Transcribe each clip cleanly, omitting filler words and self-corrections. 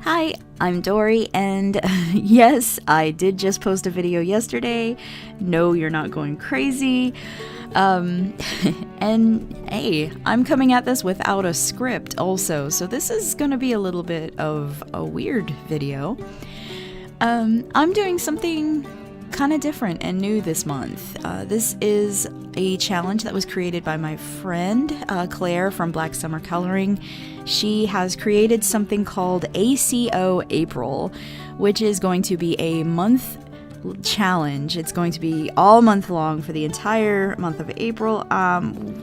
Hi, I'm Dory, and yes, I did just post a video yesterday. No, you're not going crazy. And hey, I'm coming at this without a script also, so this is gonna be a little bit of a weird video. I'm doing something kind of different and new this month. This is a challenge that was created by my friend Claire from Blacksummer Colouring. She has created something called ACEO April, which is going to be a month challenge. It's going to be all month long for the entire month of April.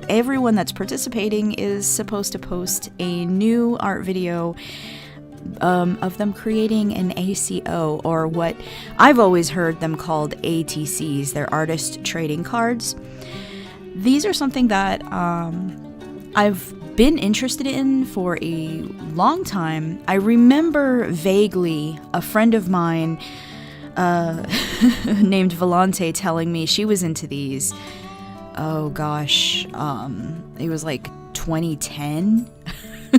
Everyone that's participating is supposed to post a new art video of them creating an ACO, or what I've always heard them called ATCs. They're artist trading cards. These are something that I've been interested in for a long time. I remember vaguely a friend of mine named Volante telling me she was into these. Oh gosh, it was like 2010.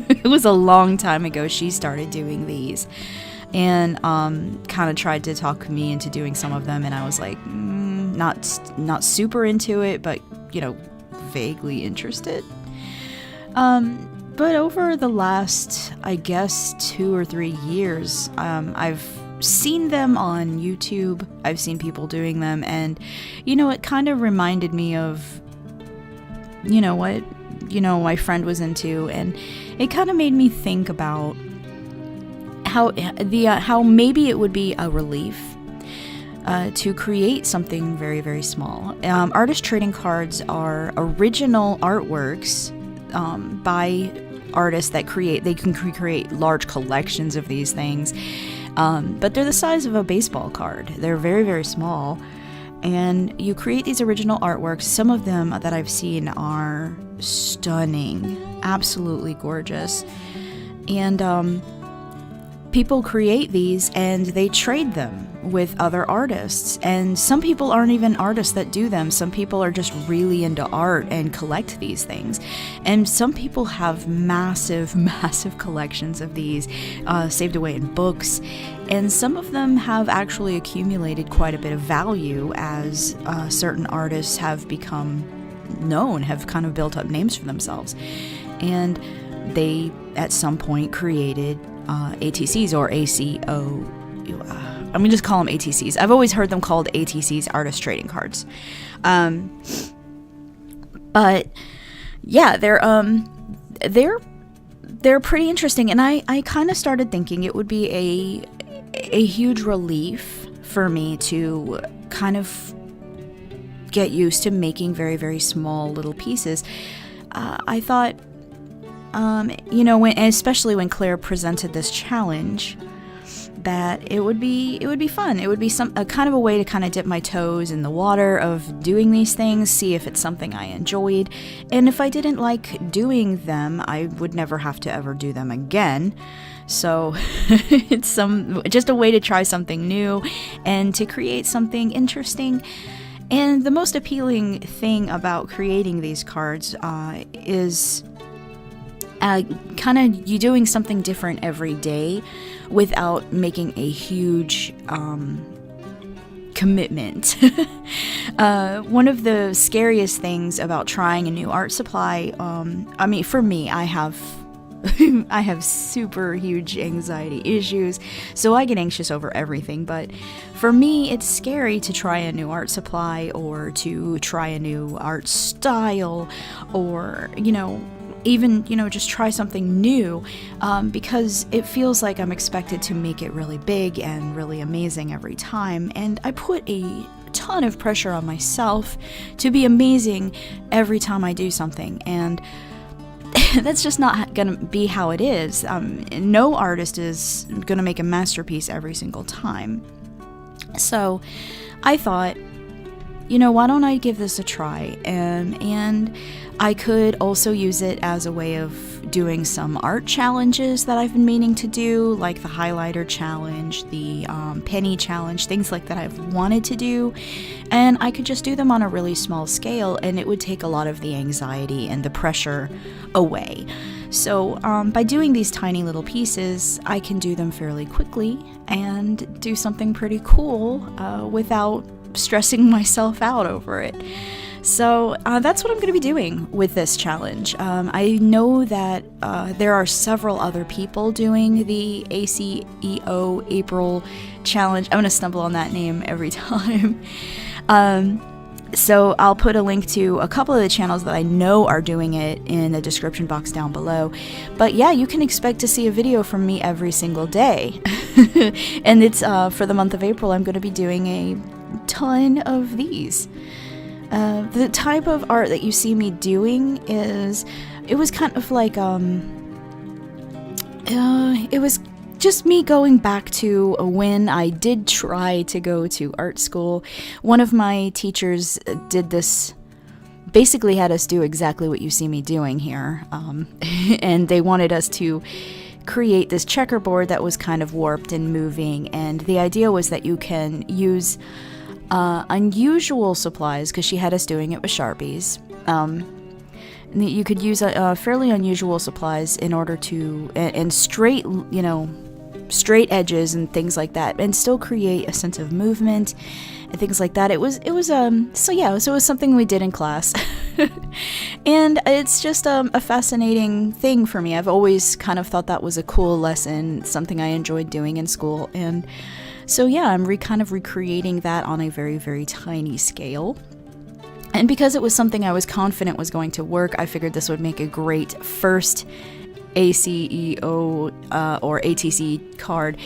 It was a long time ago she started doing these, and kind of tried to talk me into doing some of them, and I was like, not super into it, but you know, vaguely interested. But over the last, I guess, 2 or 3 years, I've seen them on YouTube. I've seen people doing them, and you know, it kind of reminded me of, you know, what, you know, my friend was into, and it kind of made me think about how maybe it would be a relief to create something very, very small. Artist trading cards are original artworks by artists that can create large collections of these things, but they're the size of a baseball card. They're very, very small, and you create these original artworks. Some of them that I've seen are stunning, absolutely gorgeous, and people create these and they trade them with other artists, and some people aren't even artists that do them. Some people are just really into art and collect these things, and some people have massive collections of these saved away in books, and some of them have actually accumulated quite a bit of value as certain artists have become known, have kind of built up names for themselves, and they at some point created ATCs or ACO. I'm gonna just call them ATCs. I've always heard them called ATCs, artist trading cards. But yeah, they're pretty interesting, and I kind of started thinking it would be a huge relief for me to kind of get used to making very, very small little pieces. I thought, you know, especially when Claire presented this challenge, that it would be fun. It would be a kind of a way to kind of dip my toes in the water of doing these things, see if it's something I enjoyed, and if I didn't like doing them, I would never have to ever do them again. So it's just a way to try something new and to create something interesting. And the most appealing thing about creating these cards is kind of you doing something different every day without making a huge commitment. One of the scariest things about trying a new art supply, I mean, for me, I have super huge anxiety issues, so I get anxious over everything. But for me, it's scary to try a new art supply, or to try a new art style, or, you know, even, you know, just try something new, because it feels like I'm expected to make it really big and really amazing every time, and I put a ton of pressure on myself to be amazing every time I do something, and that's just not gonna be how it is. No artist is gonna make a masterpiece every single time. So I thought, you know, why don't I give this a try? And I could also use it as a way of doing some art challenges that I've been meaning to do, like the highlighter challenge, the penny challenge, things like that I've wanted to do. And I could just do them on a really small scale, and it would take a lot of the anxiety and the pressure away. So by doing these tiny little pieces, I can do them fairly quickly and do something pretty cool without stressing myself out over it. So that's what I'm going to be doing with this challenge. I know that there are several other people doing the ACEO April challenge. I'm going to stumble on that name every time. So I'll put a link to a couple of the channels that I know are doing it in the description box down below. But yeah, you can expect to see a video from me every single day. And it's for the month of April, I'm going to be doing a ton of these. The type of art that you see me doing is, it was kind of like, it was just me going back to when I did try to go to art school. One of my teachers did this, basically had us do exactly what you see me doing here. And they wanted us to create this checkerboard that was kind of warped and moving. And the idea was that you can use unusual supplies, because she had us doing it with Sharpies. You could use fairly unusual supplies in order to, and straight, you know, straight edges and things like that, and still create a sense of movement and things like that. It was so it was something we did in class. And it's just a fascinating thing for me. I've always kind of thought that was a cool lesson, something I enjoyed doing in school. And so yeah, I'm kind of recreating that on a very, very tiny scale. And because it was something I was confident was going to work, I figured this would make a great first ACEO or ATC card.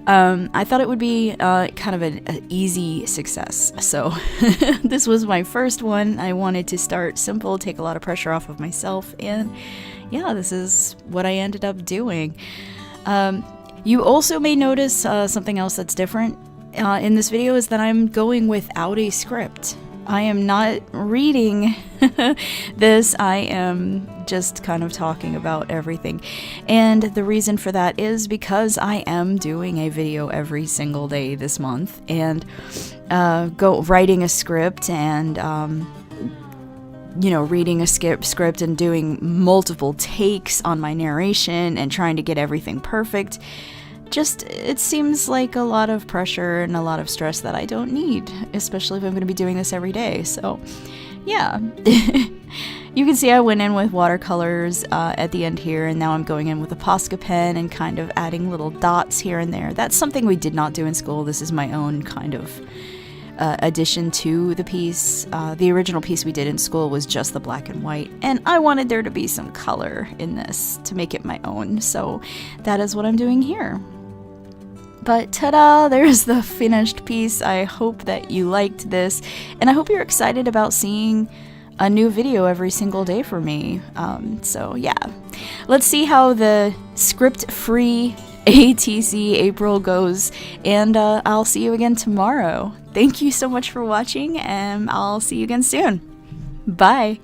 I thought it would be kind of an easy success. So this was my first one. I wanted to start simple, take a lot of pressure off of myself, and yeah, this is what I ended up doing. You also may notice something else that's different in this video is that I'm going without a script. I am not reading this, I am just kind of talking about everything. And the reason for that is because I am doing a video every single day this month, and writing a script and you know, reading a script and doing multiple takes on my narration and trying to get everything perfect. Just, it seems like a lot of pressure and a lot of stress that I don't need, especially if I'm going to be doing this every day. So, yeah. You can see I went in with watercolors at the end here, and now I'm going in with a Posca pen and kind of adding little dots here and there. That's something we did not do in school. This is my own kind of addition to the piece. The original piece we did in school was just the black and white, and I wanted there to be some color in this to make it my own. So that is what I'm doing here. But ta-da, there's the finished piece. I hope that you liked this, and I hope you're excited about seeing a new video every single day for me. So yeah, let's see how the script-free ATC April goes, and I'll see you again tomorrow. Thank you so much for watching, and I'll see you again soon. Bye!